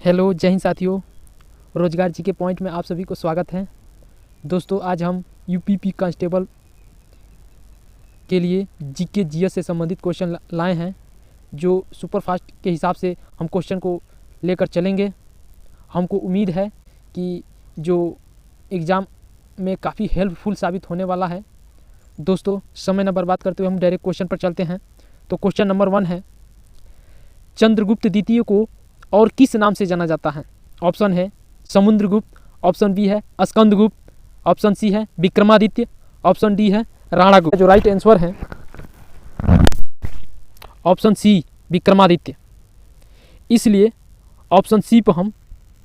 Hello जय हिंद साथियों, रोजगार जी के पॉइंट में आप सभी को स्वागत है। दोस्तों, आज हम यूपीपी कांस्टेबल के लिए जीके जीएस से संबंधित क्वेश्चन लाए हैं, जो सुपरफास्ट के हिसाब से हम क्वेश्चन को लेकर चलेंगे। हमको उम्मीद है कि जो एग्ज़ाम में काफ़ी हेल्पफुल साबित होने वाला है। दोस्तों, समय न बर्बाद करते हुए हम डायरेक्ट क्वेश्चन पर चलते हैं। तो क्वेश्चन नंबर 1 है, चंद्रगुप्त द्वितीय को और किस नाम से जाना जाता है? ऑप्शन है समुद्रगुप्त, ऑप्शन बी है स्कंदगुप्त, ऑप्शन सी है विक्रमादित्य, ऑप्शन डी है राणागुप्त। जो राइट आंसर है ऑप्शन सी विक्रमादित्य, इसलिए ऑप्शन सी पर हम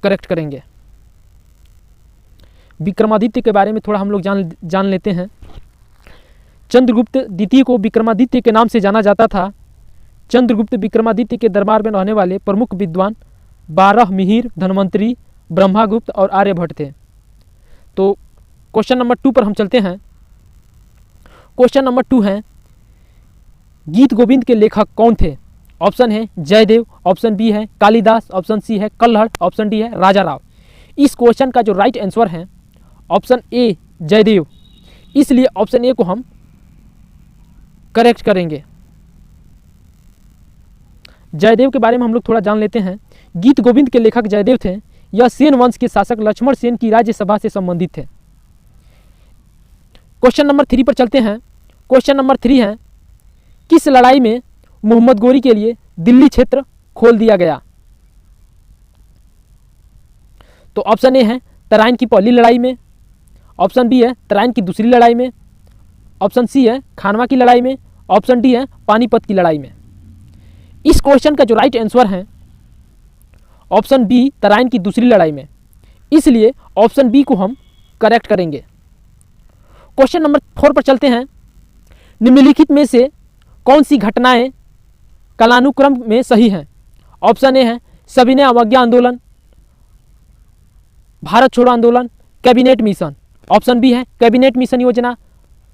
करेक्ट करेंगे। विक्रमादित्य के बारे में थोड़ा हम लोग जान लेते हैं। चंद्रगुप्त द्वितीय को विक्रमादित्य के नाम से जाना जाता था। चंद्रगुप्त विक्रमादित्य के दरबार में रहने वाले प्रमुख विद्वान 12 मिहिर, धन्वंतरी, ब्रह्मागुप्त और आर्यभट्ट थे। तो क्वेश्चन नंबर 2 पर हम चलते हैं। क्वेश्चन नंबर 2 है, गीत गोविंद के लेखक कौन थे? ऑप्शन है जयदेव, ऑप्शन बी है कालिदास, ऑप्शन सी है कल्हड़, ऑप्शन डी है राजा राव। इस क्वेश्चन का जो राइट आंसर है ऑप्शन ए जयदेव, इसलिए ऑप्शन ए को हम करेक्ट करेंगे। जयदेव के बारे में हम लोग थोड़ा जान लेते हैं। गीत गोविंद के लेखक जयदेव थे। यह सेन वंश के शासक लक्ष्मण सेन की राज्यसभा से संबंधित थे। क्वेश्चन नंबर 3 पर चलते हैं। क्वेश्चन नंबर 3 है, किस लड़ाई में मोहम्मद गोरी के लिए दिल्ली क्षेत्र खोल दिया गया? तो ऑप्शन ए है तराइन की पहली लड़ाई में, ऑप्शन बी है तराइन की दूसरी लड़ाई में, ऑप्शन सी है खानवा की लड़ाई में, ऑप्शन डी है पानीपत की लड़ाई में। इस क्वेश्चन का जो राइट आंसर है ऑप्शन बी तराइन की दूसरी लड़ाई में, इसलिए ऑप्शन बी को हम करेक्ट करेंगे। क्वेश्चन नंबर 4 पर चलते हैं। निम्नलिखित में से कौन सी घटनाएं कालानुक्रम में सही हैं? ऑप्शन ए है सविनय अवज्ञा आंदोलन, भारत छोड़ो आंदोलन, कैबिनेट मिशन। ऑप्शन बी है कैबिनेट मिशन योजना,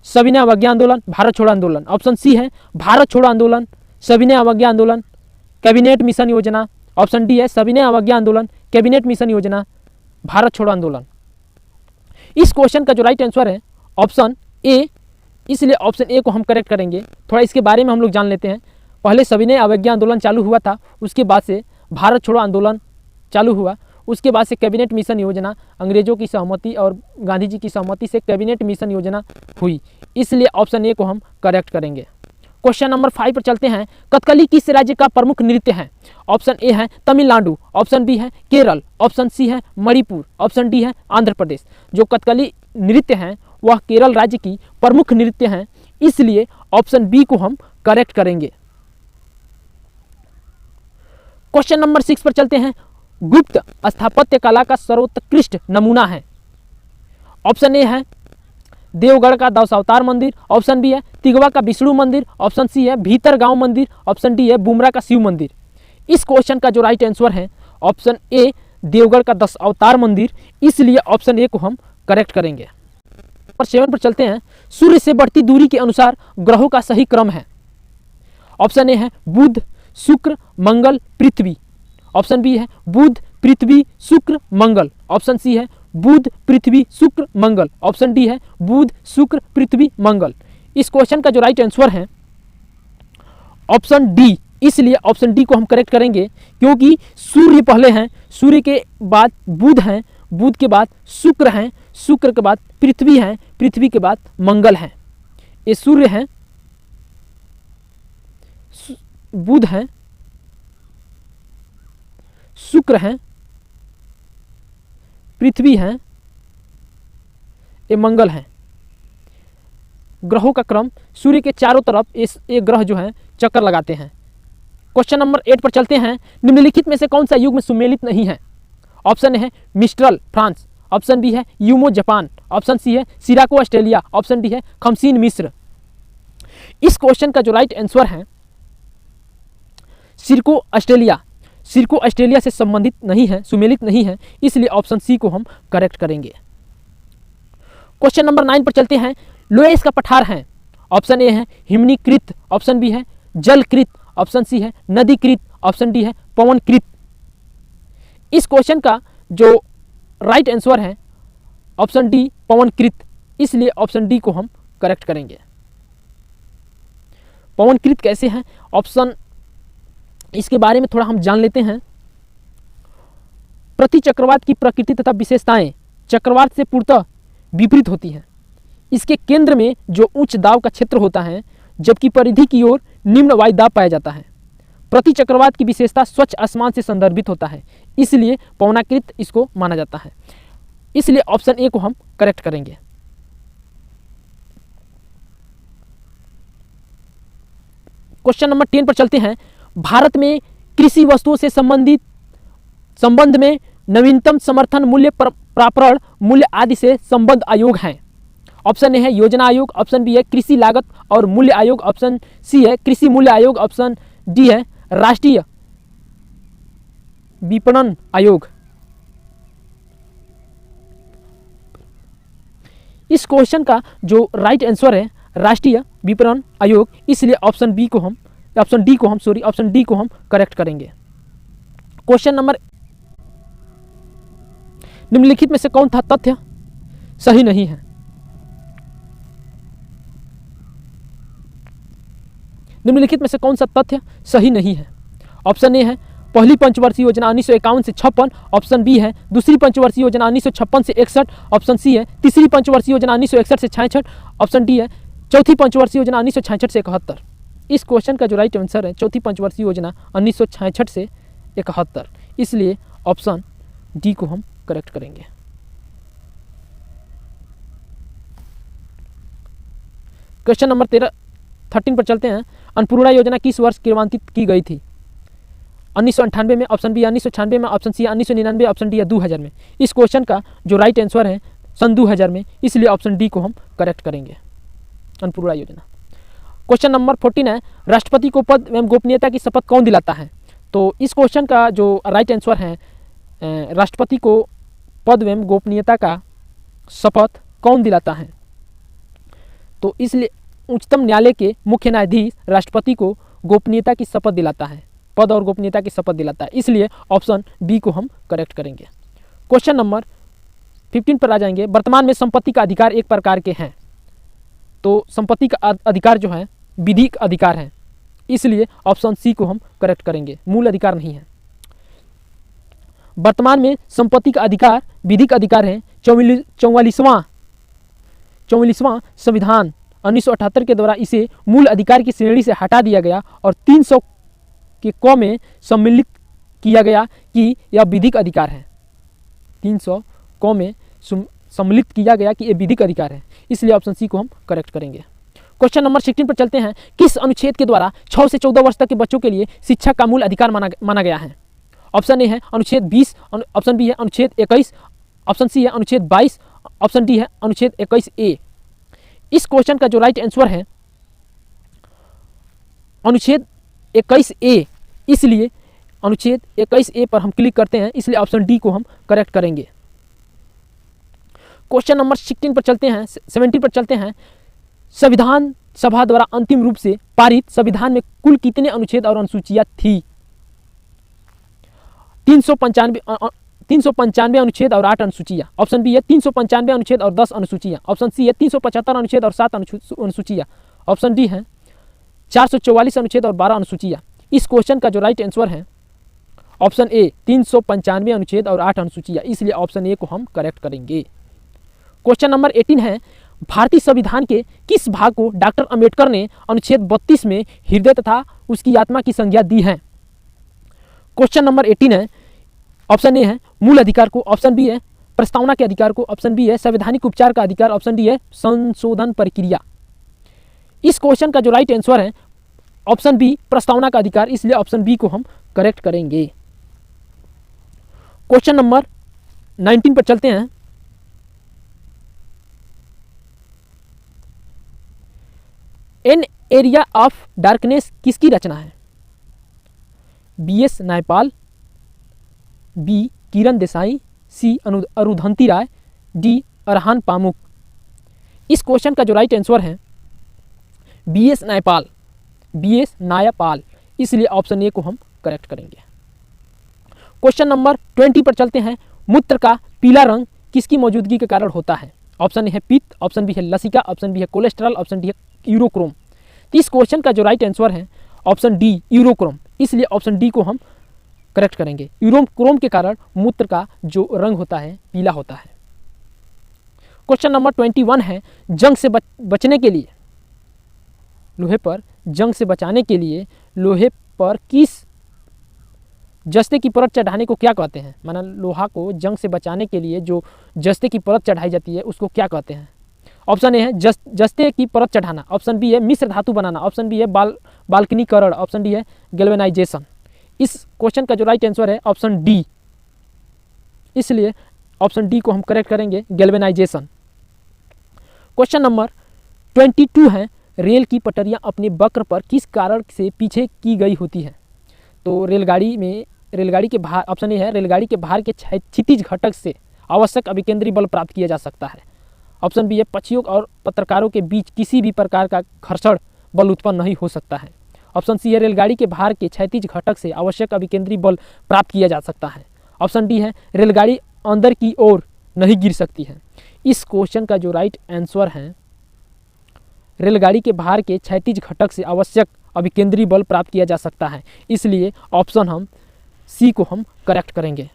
सविनय अवज्ञा आंदोलन, भारत छोड़ो आंदोलन। ऑप्शन सी है भारत छोड़ो आंदोलन, सविनय अवज्ञा आंदोलन, कैबिनेट मिशन योजना। ऑप्शन डी है सविनय अवज्ञा आंदोलन, कैबिनेट मिशन योजना, भारत छोड़ो आंदोलन। इस क्वेश्चन का जो राइट आंसर है ऑप्शन ए, इसलिए ऑप्शन ए को हम करेक्ट करेंगे। थोड़ा इसके बारे में हम लोग जान लेते हैं। पहले सविनय अवज्ञा आंदोलन चालू हुआ था, उसके बाद से भारत छोड़ो आंदोलन चालू हुआ, उसके बाद से कैबिनेट मिशन योजना, अंग्रेजों की सहमति और गांधी जी की सहमति से कैबिनेट मिशन योजना हुई, इसलिए ऑप्शन ए को हम करेक्ट करेंगे। क्वेश्चन नंबर 5 पर चलते हैं। कथकली किस राज्य का प्रमुख नृत्य है? ऑप्शन ए है तमिलनाडु, ऑप्शन बी है केरल, ऑप्शन सी है मणिपुर, ऑप्शन डी है आंध्र प्रदेश। जो कथकली नृत्य है वह केरल राज्य की प्रमुख नृत्य है, इसलिए ऑप्शन बी को हम करेक्ट करेंगे। क्वेश्चन नंबर 6 पर चलते हैं। गुप्त स्थापत्य कला का सर्वोत्कृष्ट नमूना है? ऑप्शन ए है देवगढ़ का दशावतार मंदिर, ऑप्शन बी है तिगवा का विष्णु मंदिर, ऑप्शन सी है भीतर गांव मंदिर, ऑप्शन डी है बुमरा का शिव मंदिर। इस क्वेश्चन का जो राइट आंसर है ऑप्शन ए देवगढ़ का दशावतार मंदिर, इसलिए ऑप्शन ए को हम करेक्ट करेंगे। नंबर 7 पर चलते हैं। सूर्य से बढ़ती दूरी के अनुसार ग्रहों का सही क्रम है? ऑप्शन ए है बुध, शुक्र, मंगल, पृथ्वी, ऑप्शन बी है बुध, पृथ्वी, शुक्र, मंगल, ऑप्शन सी है बुध, पृथ्वी, शुक्र, मंगल, ऑप्शन डी है बुध, शुक्र, पृथ्वी, मंगल। इस क्वेश्चन का जो राइट आंसर है ऑप्शन डी, इसलिए ऑप्शन डी को हम करेक्ट करेंगे, क्योंकि सूर्य पहले हैं, सूर्य के बाद बुध हैं, बुध के बाद शुक्र हैं, शुक्र के बाद पृथ्वी हैं, पृथ्वी के बाद मंगल हैं। ये सूर्य हैं, बुध हैं, शुक्र हैं, पृथ्वी हैं, ये मंगल हैं। ग्रहों का क्रम सूर्य के चारों तरफ ये ग्रह जो हैं चक्कर लगाते हैं। क्वेश्चन नंबर 8 पर चलते हैं। निम्नलिखित में से कौन सा युग में सुमेलित नहीं है? ऑप्शन है मिस्ट्रल फ्रांस, ऑप्शन बी है यूमो जापान, ऑप्शन सी है सिराको ऑस्ट्रेलिया, ऑप्शन डी है खमसीन मिस्र। इस क्वेश्चन का जो राइट आंसर है सिरको ऑस्ट्रेलिया, सिरको ऑस्ट्रेलिया से संबंधित नहीं है, सुमेलित नहीं है, इसलिए ऑप्शन सी को हम करेक्ट करेंगे। क्वेश्चन नंबर 9 पर चलते हैं। लोएस का पठार है? ऑप्शन ए है हिमनीकृत, ऑप्शन बी है जलकृत, ऑप्शन सी है नदीकृत, ऑप्शन डी है पवनकृत। इस क्वेश्चन का जो राइट आंसर है ऑप्शन डी पवनकृत, इसलिए ऑप्शन डी को हम करेक्ट करेंगे। पवनकृत कैसे हैं ऑप्शन, इसके बारे में थोड़ा हम जान लेते हैं। प्रति चक्रवात की प्रकृति तथा विशेषताएं चक्रवात से पूर्णतः विपरीत होती हैं। इसके केंद्र में जो उच्च दाब का क्षेत्र होता है, जबकि परिधि की ओर निम्न वायु दाब पाया जाता है। प्रति चक्रवात की विशेषता स्वच्छ आसमान से संदर्भित होता है, इसलिए पवनाकृत इसको माना जाता है। इसलिए ऑप्शन ए को हम करेक्ट करेंगे। क्वेश्चन नंबर 10 पर चलते हैं। भारत में कृषि वस्तुओं से संबंध में नवीनतम समर्थन मूल्य प्रापरण मूल्य आदि से संबद्ध आयोग हैं। ऑप्शन ए है योजना आयोग, ऑप्शन बी है कृषि लागत और मूल्य आयोग, ऑप्शन सी है कृषि मूल्य आयोग, ऑप्शन डी है राष्ट्रीय विपणन आयोग। इस क्वेश्चन का जो राइट आंसर है राष्ट्रीय विपणन आयोग, इसलिए ऑप्शन डी को हम करेक्ट करेंगे। क्वेश्चन नंबर, निम्नलिखित में से कौन सा तथ्य सही नहीं है? निम्नलिखित में से कौन सा तथ्य सही नहीं है? ऑप्शन ए है पहली पंचवर्षीय योजना 1951 से 56, ऑप्शन बी है दूसरी पंचवर्षीय योजना 1956 से 61, ऑप्शन सी है तीसरी पंचवर्षीय योजना 1961 से 66, ऑप्शन डी है चौथी पंचवर्षीय योजना 1966 से 71। इस क्वेश्चन का जो राइट आंसर है चौथी पंचवर्षीय योजना 1966 से 71, इसलिए ऑप्शन डी को हम करेक्ट करेंगे। क्वेश्चन नंबर 13 पर चलते हैं। अन्नपूर्णा योजना किस वर्ष क्रियान्वित की गई थी? 1998 में, ऑप्शन बी 1996 में, ऑप्शन सी 1999, ऑप्शन डी है 2000 में। इस क्वेश्चन का जो राइट आंसर है सन 2000 में, इसलिए ऑप्शन डी को हम करेक्ट करेंगे। अन्नपूर्णा योजना। क्वेश्चन नंबर 14 है राष्ट्रपति को पद एवं गोपनीयता की शपथ कौन दिलाता है? तो इस क्वेश्चन का जो राइट आंसर है राष्ट्रपति को पद एवं गोपनीयता का शपथ कौन दिलाता है? तो इसलिए उच्चतम न्यायालय के मुख्य न्यायाधीश राष्ट्रपति को गोपनीयता की शपथ दिलाता है, पद और गोपनीयता की शपथ दिलाता है, इसलिए ऑप्शन बी को हम करेक्ट करेंगे। क्वेश्चन नंबर 15 पर आ जाएंगे। वर्तमान में संपत्ति का अधिकार एक प्रकार के हैं, तो संपत्ति का अधिकार जो है विधिक अधिकार है, इसलिए ऑप्शन सी को हम करेक्ट करेंगे, मूल अधिकार नहीं है। वर्तमान में संपत्ति का अधिकार विधिक अधिकार है। 44वां संविधान 1978 के द्वारा इसे मूल अधिकार की श्रेणी से हटा दिया गया और 300 के क में सम्मिलित किया गया कि यह विधिक अधिकार है। 300 क में सम्मिलित किया गया कि यह विधिक अधिकार है, इसलिए ऑप्शन सी को हम करेक्ट करेंगे। क्वेश्चन नंबर 16 पर चलते हैं। किस अनुच्छेद के द्वारा 6 से 14 वर्ष तक के बच्चों के लिए शिक्षा का मूल अधिकार माना गया है? ऑप्शन ए है अनुच्छेद 20, ऑप्शन बी है अनुच्छेद 21, ऑप्शन सी है अनुच्छेद 22, ऑप्शन डी है अनुच्छेद 21A। इस क्वेश्चन का जो राइट आंसर है अनुच्छेद 21A, इसलिए अनुच्छेद 21A पर हम क्लिक करते हैं, इसलिए ऑप्शन डी को हम करेक्ट करेंगे। क्वेश्चन नंबर 17 पर चलते हैं। संविधान सभा द्वारा अंतिम रूप से पारित संविधान में कुल कितने अनुच्छेद और अनुसूचियां थी? 395 अनुच्छेद और 8 अनुसूचियां, ऑप्शन बी है 395 अनुच्छेद और 10 अनुसूचियां, ऑप्शन सी है 375 अनुच्छेद और 7 अनुसूचियां, ऑप्शन डी है 444 अनुच्छेद और 12 अनुसूचियां। इस क्वेश्चन का जो राइट आंसर है ऑप्शन ए 395 अनुच्छेद और 8 अनुसूचियां, इसलिए ऑप्शन ए को हम करेक्ट करेंगे। क्वेश्चन नंबर 18 है भारतीय संविधान के किस भाग को डॉक्टर अंबेडकर ने अनुच्छेद 32 में हृदय तथा उसकी आत्मा की संज्ञा दी है? क्वेश्चन नंबर 18 है ऑप्शन ए है मूल अधिकार को, ऑप्शन बी है प्रस्तावना के अधिकार को, ऑप्शन बी है संवैधानिक उपचार का अधिकार, ऑप्शन डी है संशोधन प्रक्रिया। इस क्वेश्चन का जो राइट आंसर है ऑप्शन बी प्रस्तावना का अधिकार, इसलिए ऑप्शन बी को हम करेक्ट करेंगे। क्वेश्चन नंबर 19 पर चलते हैं। एन एरिया ऑफ डार्कनेस किसकी रचना है? BS नायपाल, बी किरण देसाई, सी अरुधंती राय, डी अरहान पामुक। इस क्वेश्चन का जो राइट आंसर है BS नायपाल, इसलिए ऑप्शन ए को हम करेक्ट करेंगे। क्वेश्चन नंबर 20 पर चलते हैं। मूत्र का पीला रंग किसकी मौजूदगी के कारण होता है? ऑप्शन ए है पित्त, ऑप्शन बी है लसिका, ऑप्शन बी है कोलेस्ट्रॉल, ऑप्शन डी है यूरोक्रोम। इस क्वेश्चन का जो राइट आंसर है ऑप्शन डी यूरोक्रोम, इसलिए ऑप्शन डी को हम करेक्ट करेंगे। यूरोक्रोम के कारण मूत्र का जो रंग होता है पीला होता है। क्वेश्चन नंबर 21 है, जंग से बचने के लिए लोहे पर जंग से बचाने के लिए लोहे पर किस जस्ते की परत चढ़ाने को क्या कहते हैं? माना लोहा को जंग से बचाने के लिए जो जस्ते की परत चढ़ाई जाती है उसको क्या कहते हैं? ऑप्शन ए है जस्ते की परत चढ़ाना, ऑप्शन बी है मिश्र धातु बनाना, ऑप्शन बी है बाल्कनीकरण, ऑप्शन डी है गैल्वेनाइजेशन। इस क्वेश्चन का जो राइट आंसर है ऑप्शन डी, इसलिए ऑप्शन डी को हम करेक्ट करेंगे, गैल्वेनाइजेशन। क्वेश्चन नंबर 22 है, रेल की पटरियां अपने वक्र पर किस कारण से पीछे की गई होती है? तो रेलगाड़ी के भार, ऑप्शन ए है रेलगाड़ी के भार के क्षितिज घटक से आवश्यक अभिकेंद्री बल प्राप्त किया जा सकता है, ऑप्शन बी है पक्षियों और पत्रकारों के बीच किसी भी प्रकार का घर्षण बल उत्पन्न नहीं हो सकता है, ऑप्शन सी है रेलगाड़ी के भार के क्षैतिज घटक से आवश्यक अभिकेंद्री बल प्राप्त किया जा सकता है, ऑप्शन डी है रेलगाड़ी अंदर की ओर नहीं गिर सकती है। इस क्वेश्चन का जो राइट आंसर है रेलगाड़ी के भार के क्षैतिज घटक से आवश्यक अभिकेंद्री बल प्राप्त किया जा सकता है, इसलिए ऑप्शन हम सी को हम करेक्ट करेंगे।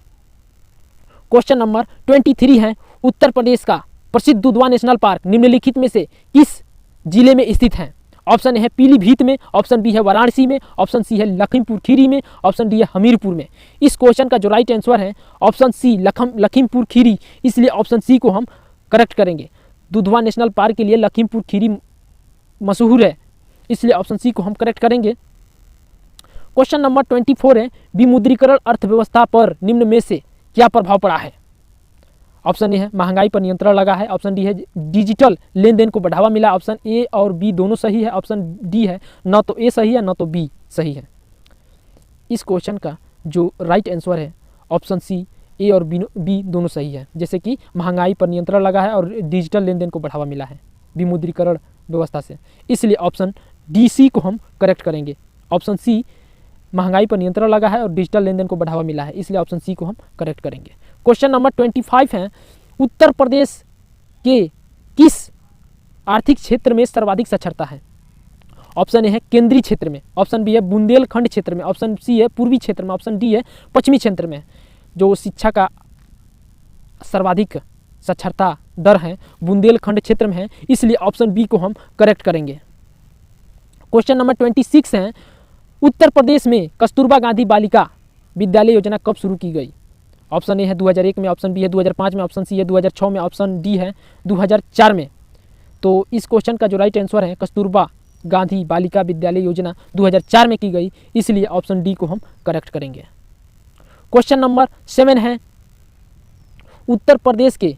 क्वेश्चन नंबर 23 है, उत्तर प्रदेश का प्रसिद्ध दुधवा नेशनल पार्क निम्नलिखित में से किस जिले में स्थित है? ऑप्शन ए है पीलीभीत में, ऑप्शन बी है वाराणसी में, ऑप्शन सी है लखीमपुर खीरी में, ऑप्शन डी है हमीरपुर में। इस क्वेश्चन का जो राइट आंसर है ऑप्शन सी लखीमपुर खीरी, इसलिए ऑप्शन सी को हम करेक्ट करेंगे। दुधवा नेशनल पार्क के लिए लखीमपुर खीरी मशहूर है, इसलिए ऑप्शन सी को हम करेक्ट करेंगे। क्वेश्चन नंबर 24 है, विमुद्रीकरण अर्थव्यवस्था पर निम्न में से क्या प्रभाव पड़ा है? ऑप्शन ए है महंगाई पर नियंत्रण लगा है, ऑप्शन डी है डिजिटल लेन देन को बढ़ावा मिला, ऑप्शन ए और बी दोनों सही है, ऑप्शन डी है न तो ए सही है न तो बी सही है। इस क्वेश्चन का जो राइट आंसर है ऑप्शन सी, ए और बी दोनों सही है। जैसे कि महंगाई पर नियंत्रण लगा है और डिजिटल लेन देन को बढ़ावा मिला है विमुद्रीकरण व्यवस्था से, इसलिए ऑप्शन डी सी को हम करेक्ट करेंगे। ऑप्शन सी महंगाई पर नियंत्रण लगा है और डिजिटल लेन देन को बढ़ावा मिला है, इसलिए ऑप्शन सी को हम करेक्ट करेंगे। क्वेश्चन नंबर 25 है, उत्तर प्रदेश के किस आर्थिक क्षेत्र में सर्वाधिक साक्षरता है? ऑप्शन ए है केंद्रीय क्षेत्र में, ऑप्शन बी है बुंदेलखंड क्षेत्र में, ऑप्शन सी है पूर्वी क्षेत्र में, ऑप्शन डी है पश्चिमी क्षेत्र में। जो शिक्षा का सर्वाधिक साक्षरता दर है बुंदेलखंड क्षेत्र में है, इसलिए ऑप्शन बी को हम करेक्ट करेंगे। क्वेश्चन नंबर 26 है, उत्तर प्रदेश में कस्तूरबा गांधी बालिका विद्यालय योजना कब शुरू की गई? ऑप्शन ए है 2001 में, ऑप्शन बी है 2005 में, ऑप्शन सी है 2006 में, ऑप्शन डी है 2004 में। तो इस क्वेश्चन का जो राइट आंसर है कस्तूरबा गांधी बालिका विद्यालय योजना 2004 में की गई, इसलिए ऑप्शन डी को हम करेक्ट करेंगे। क्वेश्चन नंबर 7 है, उत्तर प्रदेश के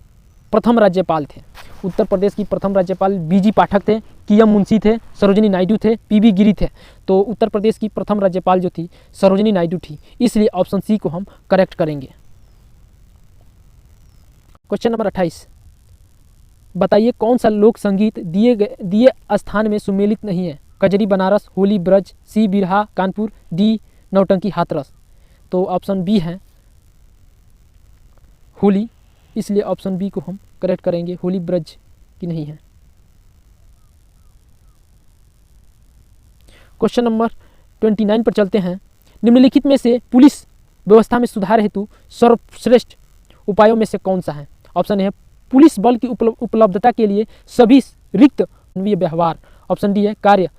प्रथम राज्यपाल थे। उत्तर प्रदेश की प्रथम राज्यपाल बीजी पाठक थे, कियम मुंशी थे, सरोजिनी नायडू थे, पीबी गिरी थे। तो उत्तर प्रदेश की प्रथम राज्यपाल जो थी सरोजिनी नायडू थी, इसलिए ऑप्शन सी को हम करेक्ट करेंगे। क्वेश्चन नंबर 28, बताइए कौन सा लोक संगीत दिए स्थान में सुमेलित नहीं है? कजरी बनारस, होली ब्रज, सी बिरहा कानपुर, डी नौटंकी हाथरस। तो ऑप्शन बी है होली, इसलिए ऑप्शन बी को हम करेक्ट करेंगे, होली ब्रज की नहीं है। क्वेश्चन नंबर 29 पर चलते हैं, निम्नलिखित में से पुलिस व्यवस्था में सुधार हेतु सर्वश्रेष्ठ उपायों में से कौन सा है? ऑप्शन ए है पुलिस बल की उपलब्धता के लिए सभी रिक्त मानवीय व्यवहार, ऑप्शन डी है कार्य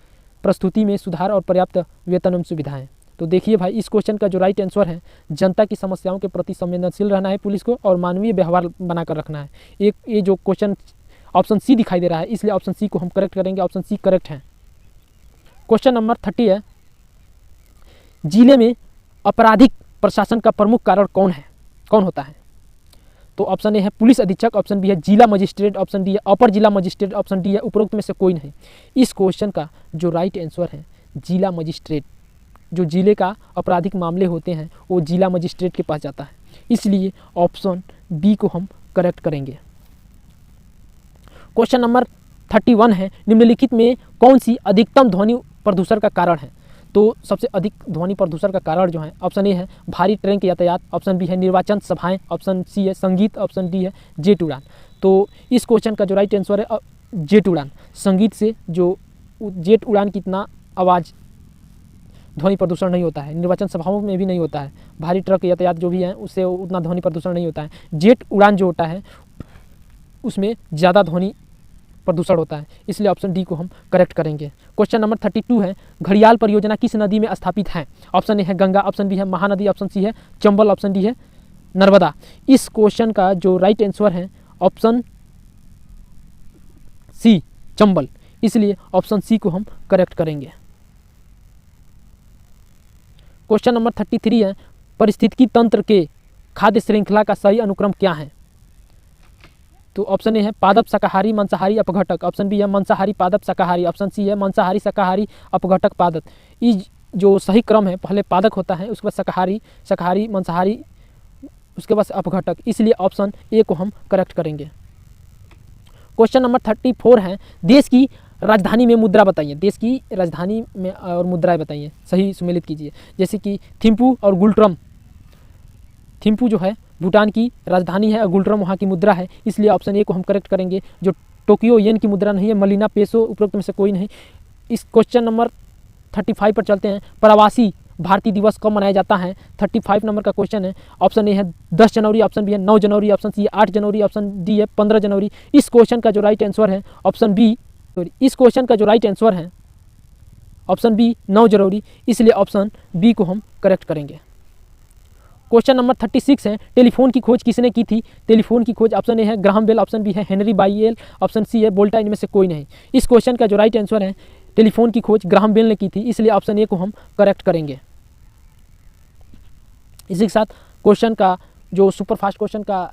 प्रस्तुति में सुधार और पर्याप्त वेतन एवं सुविधाएं। तो देखिए भाई, इस क्वेश्चन का जो राइट आंसर है जनता की समस्याओं के प्रति संवेदनशील रहना है पुलिस को और मानवीय व्यवहार बनाकर रखना है। एक ये जो क्वेश्चन ऑप्शन सी दिखाई दे रहा है, इसलिए ऑप्शन सी को हम करेक्ट करेंगे, ऑप्शन सी करेक्ट है। क्वेश्चन नंबर 30 है, जिले में आपराधिक प्रशासन का प्रमुख कारण कौन होता है? तो ऑप्शन ए है पुलिस अधीक्षक, ऑप्शन बी है जिला मजिस्ट्रेट, ऑप्शन डी है अपर जिला मजिस्ट्रेट, ऑप्शन डी है उपरोक्त में से कोई नहीं। इस क्वेश्चन का जो राइट आंसर है जिला मजिस्ट्रेट। जो जिले का आपराधिक मामले होते हैं वो जिला मजिस्ट्रेट के पास जाता है, इसलिए ऑप्शन बी को हम करेक्ट करेंगे। क्वेश्चन नंबर 31 है, निम्नलिखित में कौन सी अधिकतम ध्वनि प्रदूषण का कारण है? तो सबसे अधिक ध्वनि प्रदूषण का कारण जो है ऑप्शन ए है भारी ट्रेन के यातायात, ऑप्शन बी है निर्वाचन सभाएं, ऑप्शन सी है संगीत, ऑप्शन डी है जेट उड़ान। तो इस क्वेश्चन का जो राइट आंसर है जेट उड़ान। संगीत से जो जेट उड़ान की इतना आवाज़ ध्वनि प्रदूषण नहीं होता है, निर्वाचन सभाओं में भी नहीं होता है, भारी ट्रक यातायात जो भी है उससे उतना ध्वनि प्रदूषण नहीं होता है। जेट उड़ान जो होता है उसमें ज़्यादा ध्वनि प्रदूषण होता है, इसलिए ऑप्शन डी को हम करेक्ट करेंगे। क्वेश्चन नंबर 32 है घड़ियाल परियोजना किस नदी में स्थापित है? ऑप्शन ए है गंगा, ऑप्शन बी है महानदी, ऑप्शन सी है चंबल, ऑप्शन डी है नर्मदा। इस क्वेश्चन का जो राइट आंसर है ऑप्शन सी चंबल, इसलिए ऑप्शन सी को हम करेक्ट करेंगे। क्वेश्चन नंबर 33 है पारिस्थितिकी तंत्र के खाद्य श्रृंखला का सही अनुक्रम क्या है? तो ऑप्शन ए है पादप शाकाहारी मांसाहारी अपघटक, ऑप्शन बी है मांसाहारी पादप शाकाहारी, ऑप्शन सी है मांसाहारी शाकाहारी अपघटक पादप। इस जो सही क्रम है पहले पादक होता है, उसके बाद शाकाहारी, शाकाहारी मांसाहारी, उसके बाद अपघटक, इसलिए ऑप्शन ए को हम करेक्ट करेंगे। क्वेश्चन नंबर 34 है देश की राजधानी में मुद्रा बताइए। देश की राजधानी में और मुद्राएं बताइए, सही सुमेलित कीजिए। जैसे कि थिम्पू और गुलट्रम। थिम्पू जो है भूटान की राजधानी है और गुलट्रम वहाँ की मुद्रा है, इसलिए ऑप्शन ए को हम करेक्ट करेंगे। जो टोक्यो येन की मुद्रा नहीं है, मलिना पेसो, उपरोक्त में से कोई नहीं। इस क्वेश्चन नंबर 35 पर चलते हैं। प्रवासी भारतीय दिवस कब मनाया जाता है? 35 नंबर का क्वेश्चन है। ऑप्शन ए है 10 जनवरी, ऑप्शन बी है 9 जनवरी, ऑप्शन सी है 8 जनवरी, ऑप्शन डी है 15 जनवरी। इस क्वेश्चन का जो राइट आंसर है ऑप्शन बी, इस क्वेश्चन का जो राइट आंसर है ऑप्शन बी 9 जनवरी, इसलिए ऑप्शन बी को हम करेक्ट करेंगे। क्वेश्चन नंबर 36 है टेलीफोन की खोज किसने की थी? टेलीफोन की खोज ऑप्शन ए है ग्राहम बेल, ऑप्शन बी है हेनरी बाइयल, ऑप्शन सी है वोल्टा, इनमें से कोई नहीं। इस क्वेश्चन का जो राइट आंसर है टेलीफोन की खोज ग्राहम बेल ने की थी, इसलिए ऑप्शन ए को हम करेक्ट करेंगे। इसी के साथ क्वेश्चन का जो सुपरफास्ट क्वेश्चन का